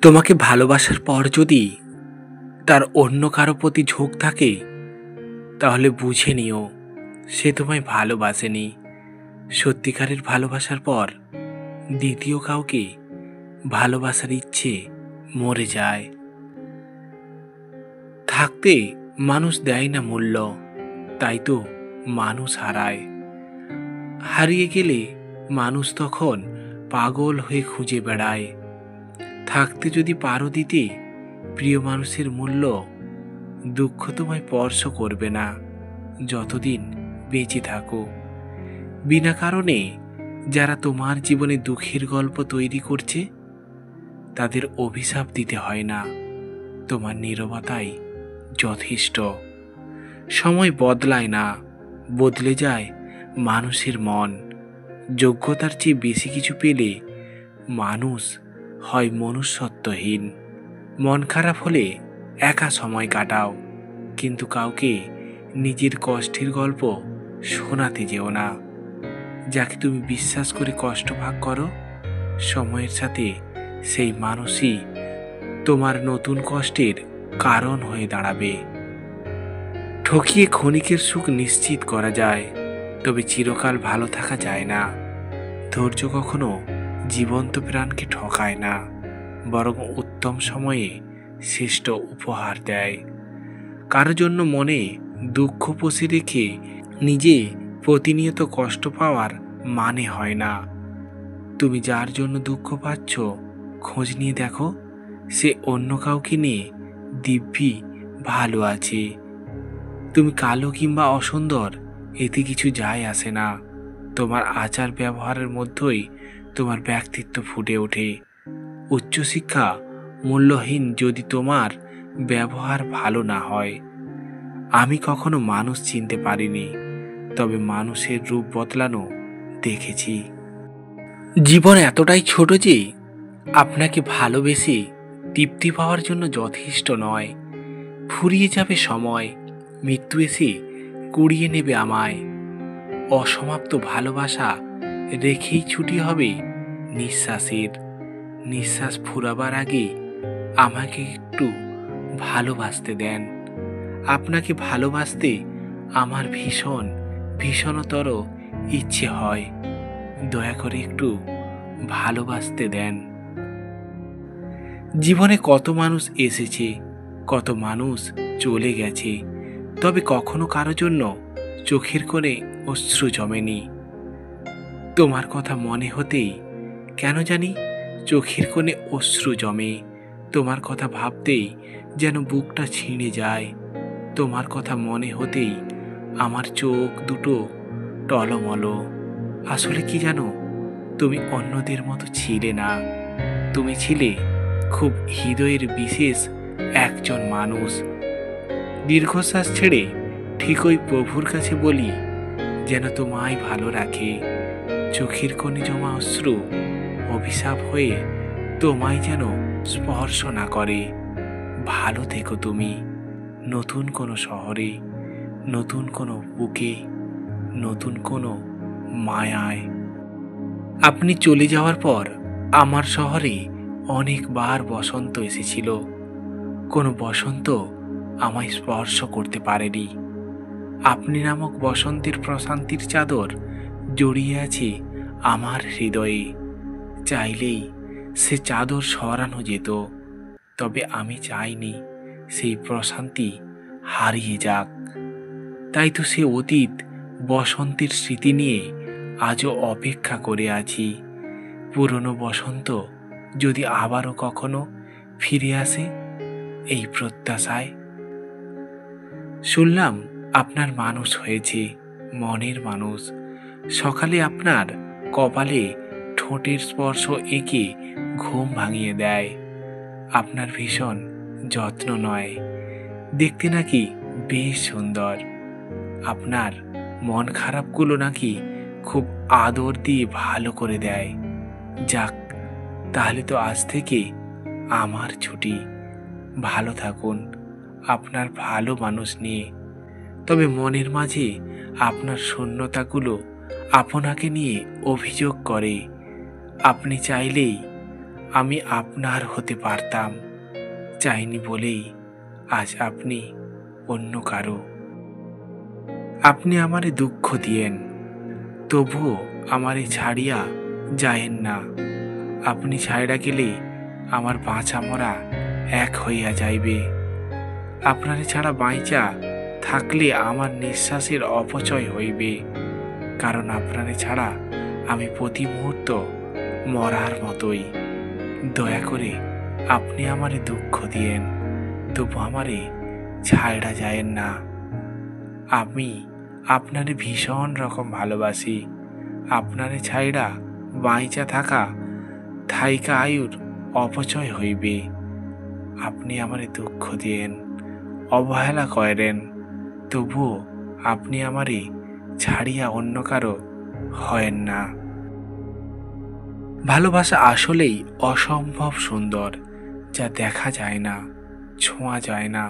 তোমাকে ভালোবাসার পর যদি তার অন্য কারো প্রতি ঝোঁক থাকে, তাহলে বুঝে নিও সে তোমায় ভালোবাসেনি। সত্যিকারের ভালোবাসার পর দ্বিতীয় কাউকে ভালোবাসার ইচ্ছে মরে যায়। থাকতে মানুষ দেয় না মূল্য, তাই তো মানুষ হারায়। হারিয়ে গেলে মানুষ তখন পাগল হয়ে খুঁজে বেড়ায়। থাকতে যদি পারো দিতে প্রিয় মানুষের মূল্য, দুঃখ তোমায় স্পর্শ করবে না যতদিন বেঁচে থাকো। বিনা কারণে যারা তোমার জীবনে দুঃখের গল্প তৈরি করছে, তাদের অভিশাপ দিতে হয় না, তোমার নীরবতাই যথেষ্ট। সময় বদলায় না, বদলে যায় মানুষের মন। যোগ্যতার চেয়ে বেশি কিছু পেলে মানুষ হয় মনুষ্যত্বহীন। মন খারাপ হলে একা সময় কাটাও, কিন্তু কাউকে নিজের কষ্টের গল্প শোনাতে যেও না। যাকে তুমি বিশ্বাস করে কষ্ট ভাগ করো, সময়ের সাথে সেই মানুষই তোমার নতুন কষ্টের কারণ হয়ে দাঁড়াবে। ঠকিয়ে ক্ষণিকের সুখ নিশ্চিত করা যায়, তবে চিরকাল ভালো থাকা যায় না। ধৈর্য কখনো জীবন্ত প্রাণকে ঠকায় না, বরং উত্তম সময়ে শ্রেষ্ঠ উপহার দেয়। কারো জন্য মনে দুঃখ পুষে রেখে নিজে প্রতিনিয়ত কষ্ট পাওয়ার মানে হয় না। তুমি যার জন্য দুঃখ পাচ্ছ, খোঁজ নিয়ে দেখো সে অন্য কাউকে নিয়ে দিব্যি ভালো আছে। তুমি কালো কিংবা অসুন্দর, এতে কিছু যায় আসে না। তোমার আচার ব্যবহারের মধ্যেই তোমার ব্যক্তিত্ব ফুটে ওঠে। উচ্চশিক্ষা মূল্যহীন যদি তোমার ব্যবহার ভালো না হয়। আমি কখনো মানুষ চিনতে পারিনি, তবে মানুষের রূপ বদলানো দেখেছি। জীবন এতটাই ছোট যে আপনাকে ভালোবেসে তৃপ্তি পাওয়ার জন্য যথেষ্ট নয়। ফুরিয়ে যাবে সময়, মৃত্যু এসে কুড়িয়ে নেবে আমায়। অসমাপ্ত ভালোবাসা রেখেই ছুটি হবে নিঃশ্বাসের। নিঃশ্বাস ফুরাবার আগে আমাকে একটু ভালোবাসতে দেন। আপনাকে ভালোবাসতে আমার ভীষণতর ইচ্ছে হয়। দয়া করে একটু ভালোবাসতে দেন। জীবনে কত মানুষ এসেছে, কত মানুষ চলে গেছে, তবে কখনো কারো জন্য চোখের কোণে অশ্রু জমেনি। তোমার কথা মনে হতেই কেন জানি চোখের কোণে অশ্রু জমে। তোমার কথা ভাবতেই যেন বুকটা ছিঁড়ে যায়। তোমার কথা মনে হতেই আমার চোখ দুটো টলমল। আসলে কি জানো, তুমি অন্যদের মতো ছিলে না। তুমি ছিলে খুব হৃদয়ের বিশেষ একজন মানুষ। দীর্ঘশ্বাস ছেড়ে ঠিক ওই প্রভুর কাছে বলি, যেন তোমায় ভালো রাখে। চোখের কোণে জমা অশ্রু অভিশাপ হয়ে তোমায় যেন স্পর্শ না করে। ভালো থেকো তুমি, নতুন কোনো শহরে, নতুন কোনো বুকে, নতুন কোনো মায়ায়। আপনি চলে যাওয়ার পর আমার শহরে অনেকবার বসন্ত এসেছিল। কোনো বসন্ত আমায় স্পর্শ করতে পারেনি। আপনি নামক বসন্তের প্রশান্তির চাদর জড়িয়ে আছে আমার হৃদয়ে। চাইলেই সে চাদর সরানো যেত, তবে আমি চাইনি সেই প্রশান্তি হারিয়ে যাক। তাই তো সে অতীত বসন্তের স্মৃতি নিয়ে আজও অপেক্ষা করে আছি। পুরনো বসন্ত যদি আবারও কখনো ফিরে আসে, এই প্রত্যাশায়। শুনলাম আপনার মানুষ হয়েছে, মনের মানুষ। সকালে আপনার কপালে ঠোঁটের স্পর্শ এঁকে ঘুম ভাঙিয়ে দেয়। আপনার ভীষণ যত্ন নয়, দেখতে নাকি বেশ সুন্দর। আপনার মন খারাপগুলো নাকি খুব আদর দিয়ে ভালো করে দেয়। যাক, তাহলে তো আজ থেকে আমার ছুটি। ভালো থাকুন আপনার ভালো মানুষ নিয়ে। তবে মনের মাঝে আপনার শূন্যতাগুলো আপনাকে নিয়ে অভিযোগ করে। আপনি চাইলেই আমি আপনার হতে পারতাম, চাইনি বলেই আজ আপনি অন্য কারো। আপনি আমারে দুঃখ দিয়েন, তবুও আমারে ছাড়িয়া যায়েন না। আপনি ছাইড়া গেলে আমার বাঁচা মরা এক হইয়া যাইবে। আপনারে ছাড়া বাইচা থাকলে আমার নিঃশ্বাসের অপচয় হইবে, কারণ আপনারে ছাড়া আমি প্রতি মুহূর্ত মরার মতোই। দয়া করে আপনি আমারে দুঃখ দিয়েন, তবু আমারে ছাইড়া যায়েন না। আমি আপনারে ভীষণ রকম ভালোবাসি। আপনারে ছাইড়া বাইচা থাকা থাইকা আয়ুর অপচয় হইবে। আপনি আমারে দুঃখ দিয়েন, অবহেলা করেন, তবুও আপনি আমারে ছাড়িয়া অন্য কারো হয়েন না। ভালোবাসা আসলেই অসম্ভব সুন্দর, যা দেখা যায় না, ছোঁয়া যায় না,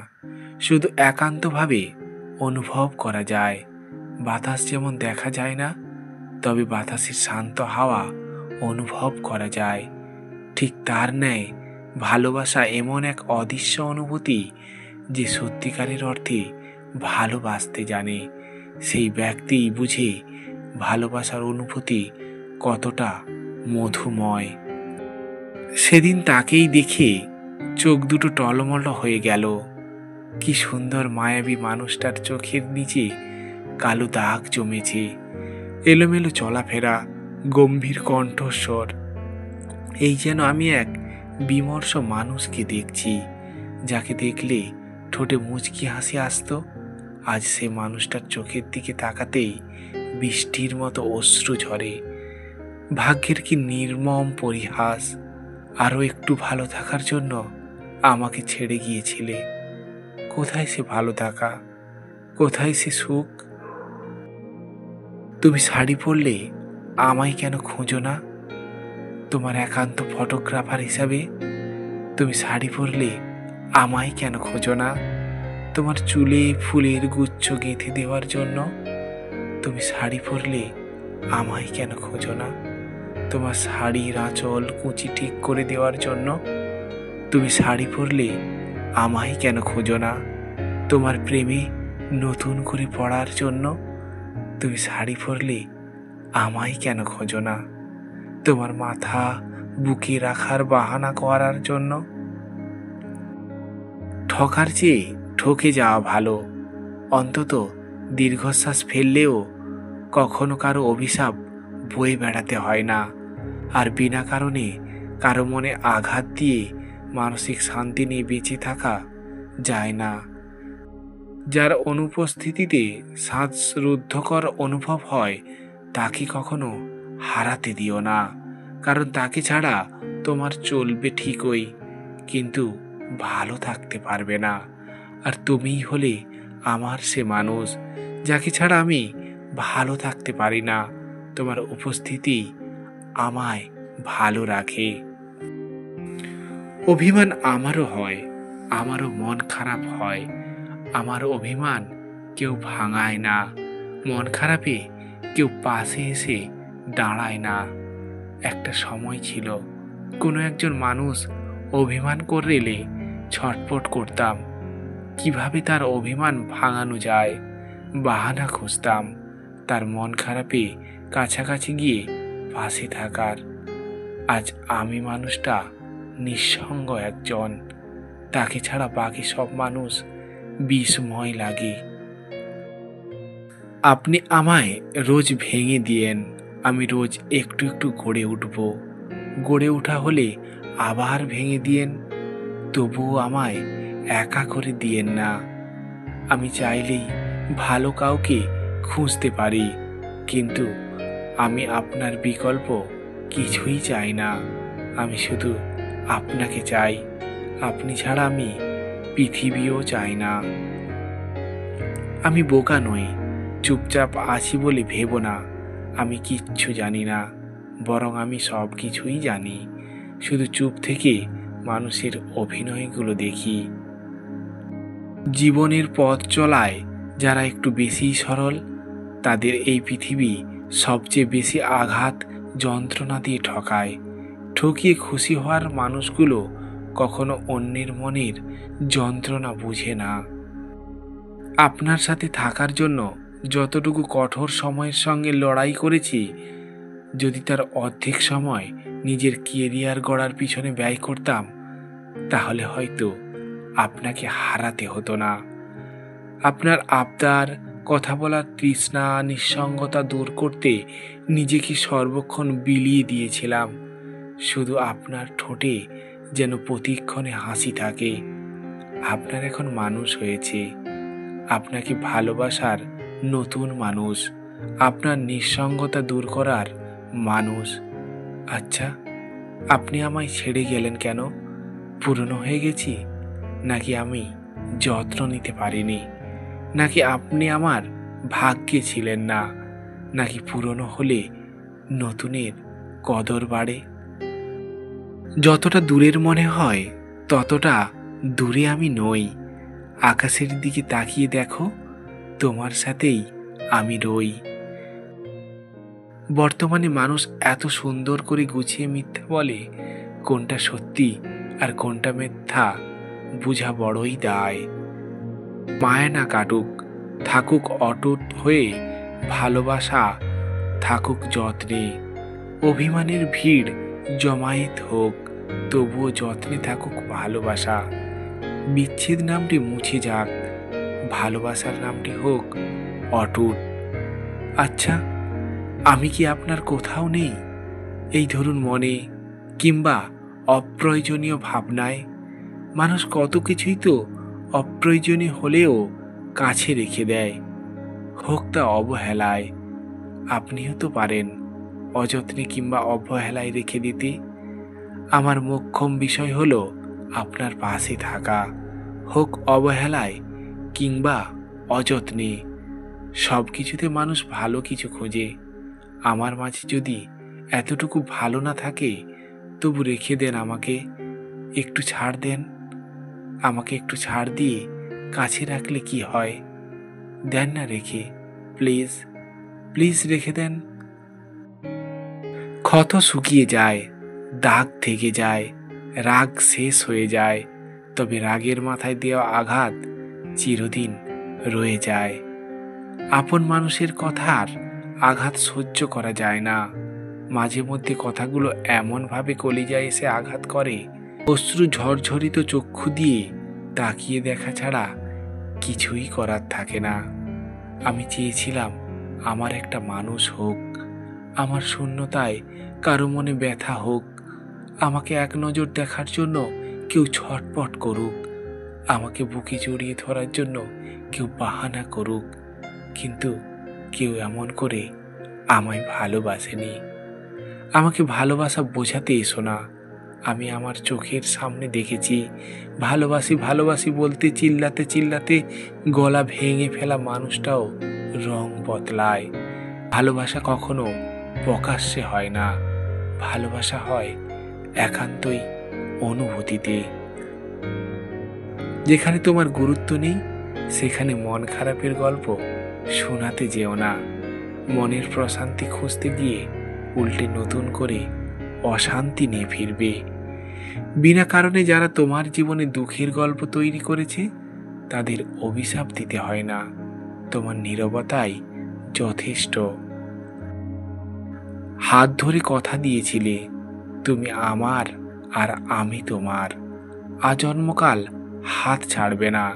শুধু একান্তভাবে অনুভব করা যায়। বাতাস যেমন দেখা যায় না, তবে বাতাসের শান্ত হাওয়া অনুভব করা যায়। ঠিক তার ন্যায় ভালোবাসা এমন এক অদৃশ্য অনুভূতি, যে সত্যিকারের অর্থে ভালোবাসতে জানে সেই ব্যক্তিই বুঝে ভালোবাসার অনুভূতি কতটা মধুময়। সেদিন তাকেই দেখে চোখ দুটো টলমল হয়ে গেল। কি সুন্দর মায়াবী মানুষটার চোখের নিচে কালো দাগ জমেছে, এলোমেলো চলাফেরা, গম্ভীর কণ্ঠস্বর। এই যেন আমি এক বিমর্ষ মানুষকে দেখছি, যাকে দেখলে ঠোঁটে মুচকি হাসি আসতো। আজ সে মানুষটার চোখের দিকে তাকাতেই বৃষ্টির মতো অশ্রু ঝরে। ভাগ্যের কি নির্মম পরিহাস! আরও একটু ভালো থাকার জন্য আমাকে ছেড়ে গিয়েছিলে। কোথায় সে ভালো থাকা, কোথায় সে সুখ? তুমি শাড়ি পরলে আমায় কেন খোঁজো না? তোমার একান্ত ফটোগ্রাফার হিসাবে তুমি শাড়ি পরলে আমায় কেন খোঁজো না? তোমার চুলে ফুলের গুচ্ছ গেঁথে দেওয়ার জন্য তুমি শাড়ি পরলে আমায় কেন খোঁজো না? তোমার শাড়ির আঁচল কুচি ঠিক করে দেওয়ার জন্য তুমি শাড়ি পরলে আমায় কেন খোঁজো না? তোমার প্রেমে নতুন করে পড়ার জন্য তুমি শাড়ি পরলে আমায় কেন খোঁজো না? তোমার মাথা বুকে রাখার বাহানা করার জন্য? ঠকার চেয়ে ঠকে যাওয়া ভালো। অন্তত দীর্ঘশ্বাস ফেললেও কখনো কারো অভিশাপ বয়ে বেড়াতে হয় না। আর বিনা কারণে কারো মনে আঘাত দিয়ে মানসিক শান্তি নিয়ে বেঁচে থাকা যায় না। যার অনুপস্থিতিতে শ্বাসরুদ্ধকর অনুভব হয়, তাকে কখনো হারাতে দিও না, কারণ তাকে ছাড়া তোমার চলবে ঠিকই, কিন্তু ভালো থাকতে পারবে না। আর তুমিই হলে আমার সে মানুষ, যাকে ছাড়া আমি ভালো থাকতে পারি না। তোমার উপস্থিতি আমায় ভালো রাখে। অভিমান আমারও হয়, আমারও মন খারাপ হয়। আমার অভিমান কেউ ভাঙায় না, মন খারাপে কেউ পাশে এসে দাঁড়ায় না। একটা সময় ছিল, কোনো একজন মানুষ অভিমান করলে ছটফট করতাম, কিভাবে তার অভিমান ভাঙানো যায়। বাহানা খুঁজতাম তার মন খারাপে কাছাকাছি গিয়ে পাশে থাকার। আজ আমি মানুষটা নিঃসঙ্গ একজন, তাকে ছাড়া বাকি সব মানুষ বিষময় লাগে। আপনি আমায় রোজ ভেঙে দিয়েন, আমি রোজ একটু একটু গড়ে উঠব। গড়ে ওঠা হলে আবার ভেঙে দিয়েন, তবুও আমায় একা করে দিয়েন না। আমি চাইলেই ভালো কাউকে খুঁজতে পারি, কিন্তু আমি আপনার বিকল্প কিছুই চাই না। আমি শুধু আপনাকে চাই, আপনি ছাড়া আমি পৃথিবীও চাই না। আমি বোকা নই, চুপচাপ আছি বলে ভেবো না আমি কিচ্ছু জানি না, বরং আমি সব কিছুই জানি। শুধু চুপ থেকে মানুষের অভিনয়গুলো দেখি। জীবনের পথ চলায় যারা একটু বেশিই সরল, তাদের এই পৃথিবী সবচেয়ে বেশি আঘাত যন্ত্রণা দিয়ে ঠকায়। ঠকিয়ে খুশি হওয়ার মানুষগুলো কখনো অন্যের মনের যন্ত্রণা বুঝে না। আপনার সাথে থাকার জন্য যতটুকু কঠোর সময়ের সঙ্গে লড়াই করেছি, যদি তার অর্ধেক সময় নিজের কেরিয়ার গড়ার পিছনে ব্যয় করতাম, তাহলে হয়তো আপনাকে হারাতে হতো না। আপনার আবদার, কথা বলার তৃষ্ণা, নিঃসঙ্গতা দূর করতে নিজেকে সর্বক্ষণ বিলিয়ে দিয়েছিলাম। শুধু আপনার ঠোঁটে যেন প্রতিক্ষণে হাসি থাকে। আপনার এখন মানুষ হয়েছে, আপনাকে ভালোবাসার নতুন মানুষ, আপনার নিঃসঙ্গতা দূর করার মানুষ। আচ্ছা, আপনি আমায় ছেড়ে গেলেন কেন? পুরনো হয়ে গেছি? নাকি আমি যত্ন নিতে পারিনি? নাকি আপনি আমার ভাগ্যে ছিলেন না? নাকি পুরনো হলে নতুনের কদর বাড়ে? যতটা দূরের মনে হয় ততটা দূরে আমি নই। আকাশের দিকে তাকিয়ে দেখো, তোমার সাথেই আমি রই। বর্তমানে মানুষ এত সুন্দর করে গুছিয়ে মিথ্যা বলে, কোনটা সত্যি আর কোনটা মিথ্যা বুঝা বড়ই দায়। মায়া না কাটুক, থাকুক অটুট হয়ে ভালোবাসা, থাকুক যত্নে। অভিমানের ভিড় জমায়েত হোক, তবুও যত্নে থাকুক ভালোবাসা। বিচ্ছেদ নামটি মুছে যাক, ভালোবাসার নামটি হোক অটুট। আচ্ছা, আমি কি আপনার কোথাও নেই? এই ধরুন মনে, কিংবা অপ্রয়োজনীয় ভাবনায়। মানুষ কত কিছুই তো অপ্রয়োজনীয় হলেও কাছে রেখে দেয়, হোক তা অবহেলায়। আপনিও তো পারেন অযত্নে কিংবা অবহেলায় রেখে দিতে। আমার মোক্ষম বিষয় হলো আপনার পাশে থাকা, হোক অবহেলায় কিংবা অযত্নে। সব কিছুতে মানুষ ভালো কিছু খোঁজে। আমার মাঝে যদি এতটুকু ভালো না থাকে, তবু রেখে দেন আমাকে, একটু ছাড় দেন আমাকে। একটু ছাড় দিয়ে কাছে রাখলে কি হয়? দেন না রেখে, প্লিজ প্লিজ রেখে দেন। ক্ষত শুকিয়ে যায়, দাগ থেকে যায়, রাগ শেষ হয়ে যায়, তবে রাগের মাথায় দেওয়া আঘাত চিরদিন রয়ে যায়। আপন মানুষের কথার আঘাত সহ্য করা যায় না। মাঝে মধ্যে কথাগুলো এমনভাবে কলিজায় এসে আঘাত করে, অশ্রু ঝরঝরিত চক্ষু দিয়ে তাকিয়ে দেখা ছাড়া কিছুই করার থাকে না। আমি চেয়েছিলাম আমার একটা মানুষ হোক, আমার শূন্যতায় কারো মনে ব্যথা হোক, আমাকে এক নজর দেখার জন্য কেউ ছটপট করুক, আমাকে বুকে জড়িয়ে ধরার জন্য কেউ বাহানা করুক, কিন্তু কেউ এমন করে আমায় ভালোবাসেনি। আমাকে ভালোবাসা বোঝাতে এসো না। আমি আমার চোখের সামনে দেখেছি ভালোবাসি ভালোবাসি বলতে চিল্লাতে চিল্লাতে গলা ভেঙে ফেলা মানুষটাও রং বদলায়। ভালোবাসা কখনো প্রকাশ্যে হয় না, ভালোবাসা হয় একান্তই অনুভূতিতে। যেখানে তোমার গুরুত্ব নেই, সেখানে মন খারাপের গল্প শোনাতে যেও না। মনের প্রশান্তি খুঁজতে গিয়ে উল্টে নতুন করে অশান্তি নিয়ে ফিরবে। বিনা কারণে যারা তোমার জীবনে দুঃখের গল্প তৈরি করেছে, তাদের অভিশাপ দিতে হয় না। তোমার নীরবতাই যথেষ্ট। হাত ধরে কথা দিয়েছিলে, তুমি আমার আর আমি তোমার। আজন্মকাল হাত ছাড়বে না,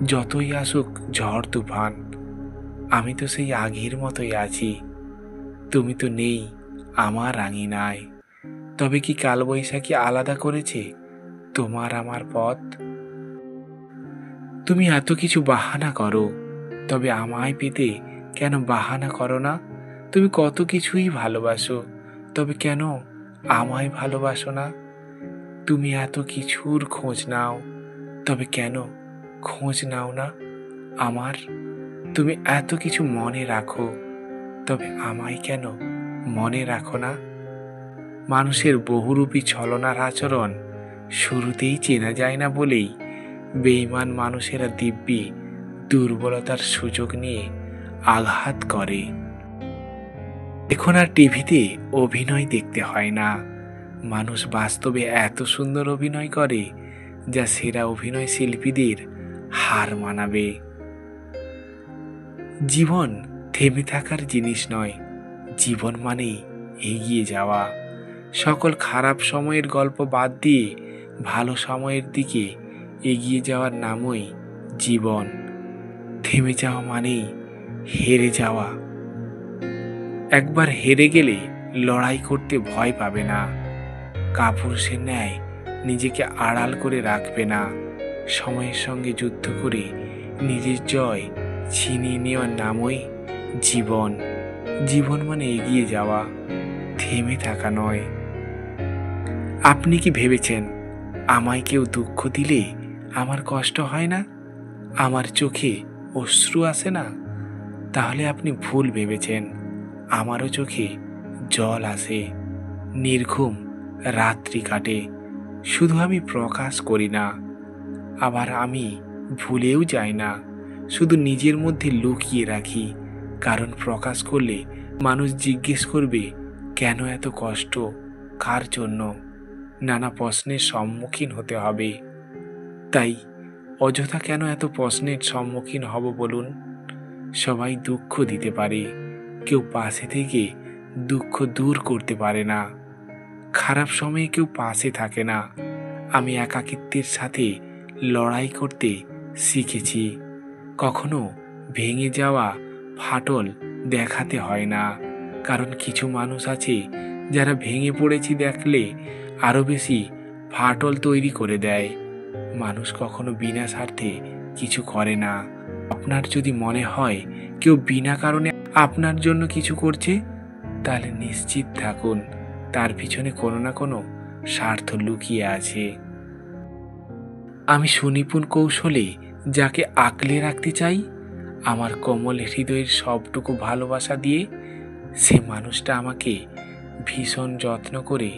যতই আসুক ঝড় তুফান। আমি তো সেই আগের মতোই আছি, তুমি তো নেই আমার আঙিনায়। তবে কি কালবৈশাখী আলাদা করেছে তোমার আমার পথ? তুমি এত কিছু বাহানা করো, তবে আমায় পেতে কেন বাহানা করো না? তুমি কত কিছুই ভালোবাসো, তবে কেন আমায় ভালোবাসো না? তুমি এত কিছুর খোঁজ নাও, তবে কেন খোঁজ নাও না আমার? তুমি এত কিছু মনে রাখো, তবে আমায় কেন মনে রাখো না? মানুষের বহুরূপী ছলনার আচরণ শুরুতেই চেনা যায় না বলেই বেঈমান মানুষেরা দিব্যি দুর্বলতার সুযোগ নিয়ে আঘাত করে। এখন আর টিভিতে অভিনয় দেখতে হয় না, মানুষ বাস্তবে এত সুন্দর অভিনয় করে যা সেরা অভিনয় শিল্পীদের হার মানাবে। জীবন থেমে থাকার জিনিস নয়, জীবন মানেই এগিয়ে যাওয়া। সকল খারাপ সময়ের গল্প বাদ দিয়ে ভালো সময়ের দিকে এগিয়ে যাওয়ার নামই জীবন। থেমে যাওয়া মানেই হেরে যাওয়া। একবার হেরে গেলে লড়াই করতে ভয় পাবে না, কাপুরুষের ন্যায় নিজেকে আড়াল করে রাখবে না। সময়ের সঙ্গে যুদ্ধ করে নিজের জয় ছিনিয়ে নেওয়ার নামই জীবন। জীবন মানে এগিয়ে যাওয়া, থেমে থাকা নয়। আপনি কি ভেবেছেন আমায় কেউ দুঃখ দিলে আমার কষ্ট হয় না, আমার চোখে অশ্রু আসে না? তাহলে আপনি ভুল ভেবেছেন। আমারও চোখে জল আসে, নির্ঘুম রাত্রি কাটে, শুধু আমি প্রকাশ করি না। আবার আমি ভুলেও যাই না, শুধু নিজের মধ্যে লুকিয়ে রাখি। কারণ প্রকাশ করলে মানুষ জিজ্ঞেস করবে, কেন এত কষ্ট, কার জন্য? নানা প্রশ্নের সম্মুখীন হতে হবে। তাই অযথা কেন এত প্রশ্নের সম্মুখীন হব বলুন? সবাই দুঃখ দিতে পারে, কেউ পাশে থেকে দুঃখ দূর করতে পারে না। খারাপ সময়ে কেউ পাশে থাকে না। আমি একাকিত্বের সাথে লড়াই করতে শিখেছি। কখনো ভেঙে যাওয়া ফাটল দেখাতে হয় না, কারণ কিছু মানুষ আছে যারা ভেঙে পড়েছি দেখলে আরও বেশি ফাটল তৈরি করে দেয়। মানুষ কখনো বিনা স্বার্থে কিছু করে না। আপনার যদি মনে হয় কেউ বিনা কারণে আপনার জন্য কিছু করছে, তাহলে নিশ্চিত থাকুন তার পিছনে কোনো না কোনো স্বার্থ লুকিয়ে আছে। আমি সুনিপুণ কৌশলে যাকে আঁকলে রাখতে চাই, আমার কোমল হৃদয়ের সবটুকু ভালোবাসা দিয়ে, সে মানুষটা আমাকে ভীষণ যত্ন করে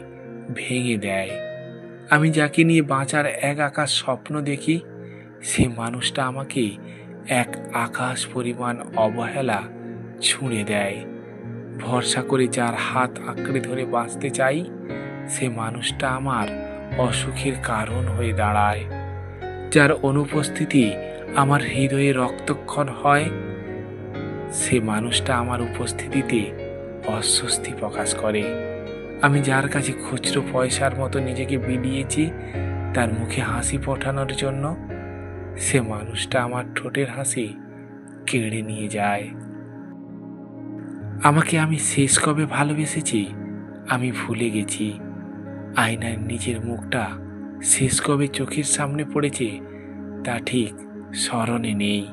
ভেঙে দেয়। আমি যাকে নিয়ে বাঁচার এক আকাশ স্বপ্ন দেখি, সে মানুষটা আমাকে এক আকাশ পরিমাণ অবহেলা ছুঁড়ে দেয়। ভরসা করে যার হাত আঁকড়ে ধরে বাঁচতে চাই, সে মানুষটা আমার অসুখের কারণ হয়ে দাঁড়ায়। যার অনুপস্থিতি আমার হৃদয়ে রক্তক্ষরণ হয়, সে মানুষটা আমার উপস্থিতিতে অস্বস্তি প্রকাশ করে। আমি যার কাছে খুচরো পয়সার মতো নিজেকে বিলিয়েছি তার মুখে হাসি ফোটানোর জন্য, সে মানুষটা আমার ঠোঁটের হাসি কেড়ে নিয়ে যায়। আমাকে আমি শেষ কবে ভালোবেসেছি আমি ভুলে গেছি। আয়নায় নিজের মুখটা শেষ কবে চোখের সামনে পড়েছে তা ঠিক স্মরণে নেই।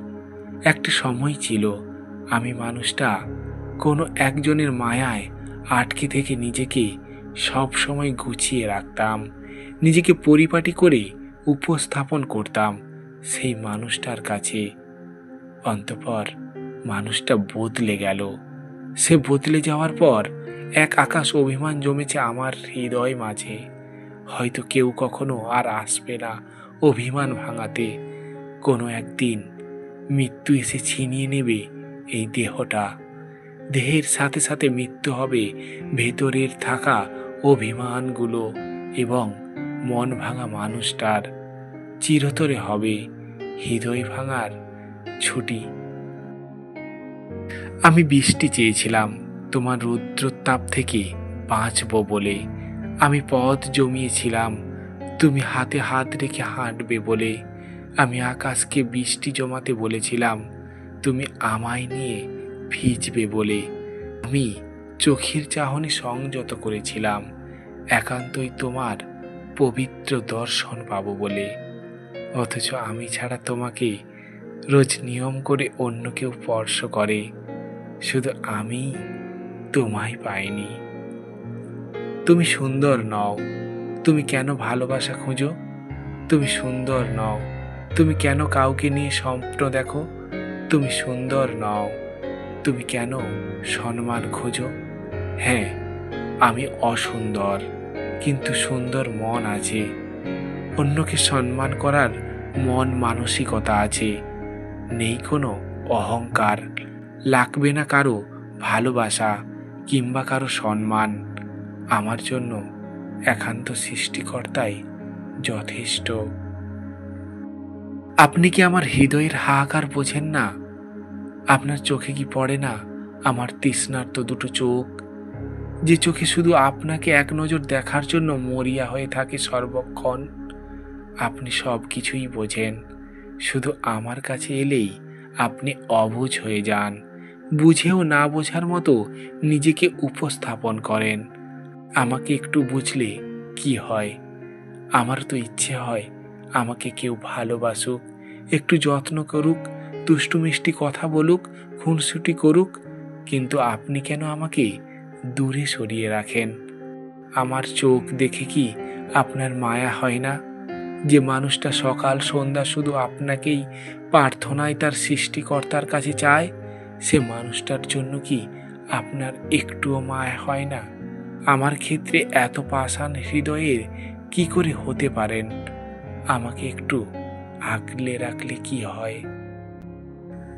একটা সময় ছিল আমি মানুষটা কোনো একজনের মায়ায় আটকে থেকে নিজেকে সব সময় গুছিয়ে রাখতাম, নিজেকে পরিপাটি করে উপস্থাপন করতাম সেই মানুষটার কাছে। অন্তঃপর মানুষটা বদলে গেল। সে বদলে যাওয়ার পর এক আকাশ অভিমান জমেছে আমার হৃদয় মাঝে। হয়তো কেউ কখনো আর আসবে না অভিমান ভাঙাতে। কোনো একদিন মৃত্যু এসে ছিনিয়ে নেবে এই দেহটা। দেহের সাথে সাথে মৃত্যু হবে ভেতরের থাকা অভিমানগুলো, এবং মন ভাঙা মানুষটার চিরতরে হবে হৃদয় ভাঙার ছুটি। আমি বৃষ্টি চেয়েছিলাম তোমার রৌদ্রতাপ থেকে বাঁচবো বলে। আমি পথ জমিয়েছিলাম তুমি হাতে হাত রেখে হাঁটবে বলে। আমি আকাশকে বৃষ্টি জমাতে বলেছিলাম তুমি আমায় নিয়ে ভিজবে বলে। আমি চোখের চাহনি সংযত করেছিলাম একান্তই তোমার পবিত্র দর্শন পাবো বলে। অথচ আমি ছাড়া তোমাকে রোজ নিয়ম করে অন্য কেউ স্পর্শ করে, শুধু আমি তোমায় পাইনি। তুমি সুন্দর নও, তুমি কেন ভালোবাসা খোঁজো? তুমি সুন্দর নও, তুমি কেন কাউকে নিয়ে স্বপ্ন দেখো? তুমি সুন্দর নও, তুমি কেন সম্মান খোঁজো? হ্যাঁ, আমি অসুন্দর, কিন্তু সুন্দর মন আছে। অন্যকে সম্মান করার মন মানসিকতা আছে। নেই কোনো অহংকার, লাগবে না কারো ভালোবাসা কিংবা কারো সম্মান। আমার জন্য একান্ত সৃষ্টিকর্তাই যথেষ্ট। আপনি কি আমার হৃদয়ের হাহাকার বোঝেন না? আপনার চোখে কি পড়ে না আমার তৃষ্ণার্ত দুটো চোখ, যে চোখে শুধু আপনাকে এক নজর দেখার জন্য মরিয়া হয়ে থাকে সর্বক্ষণ? আপনি সব কিছুই বোঝেন, শুধু আমার কাছে এলেই আপনি অবুঝ হয়ে যান, বুঝেও না বোঝার মতো নিজেকে উপস্থাপন করেন। আমাকে একটু বুঝলে কি হয়? আমার তো ইচ্ছে হয় আমাকে কেউ ভালোবাসুক, একটু যত্ন করুক, দুষ্টু মিষ্টি কথা বলুক, খুনসুটি করুক, কিন্তু আপনি কেন আমাকে দূরে সরিয়ে রাখেন? আমার চোখ দেখে কি আপনার মায়া হয় না? যে মানুষটা সকাল সন্ধ্যা শুধু আপনাকেই প্রার্থনায় তার সৃষ্টিকর্তার কাছে চায়, সে মানুষটার জন্য কি আপনার একটুও মায়া হয় না? আমার ক্ষেত্রে এত পাষাণ হৃদয়ের কি করে হতে পারেন? আমাকে একটু আগলে রাখলে কি হয়?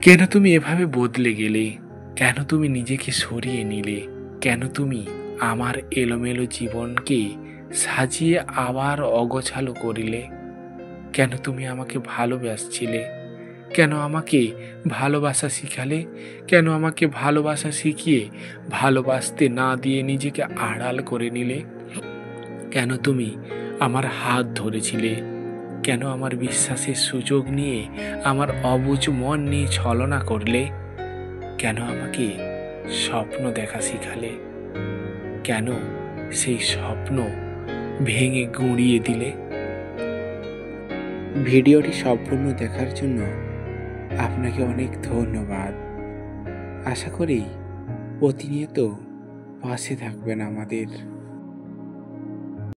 কেন তুমি এভাবে বদলে গেলে? কেন তুমি নিজেকে সরিয়ে নিলে? কেন তুমি আমার এলোমেলো জীবনকে সাজিয়ে আবার অগোছালো করিলে? কেন তুমি আমাকে ভালোবাসছিলে? কেন আমাকে ভালোবাসা শিখালে? কেন আমাকে ভালোবাসা শিখিয়ে ভালোবাসতে না দিয়ে নিজেকে আড়াল করে নিলে? কেন তুমি আমার হাত ধরেছিলে? কেন আমার বিশ্বাসের সুযোগ নিয়ে আমার অবুঝ মন নিয়ে ছলনা করলে? কেন আমাকে স্বপ্ন দেখা শিখালে? কেন সেই স্বপ্ন ভেঙে গুঁড়িয়ে দিলে? ভিডিওটি সম্পূর্ণ দেখার জন্য আপনাকে অনেক ধন্যবাদ। আশা করি প্রতিনিয়ত পাশে থাকবেন আমাদের।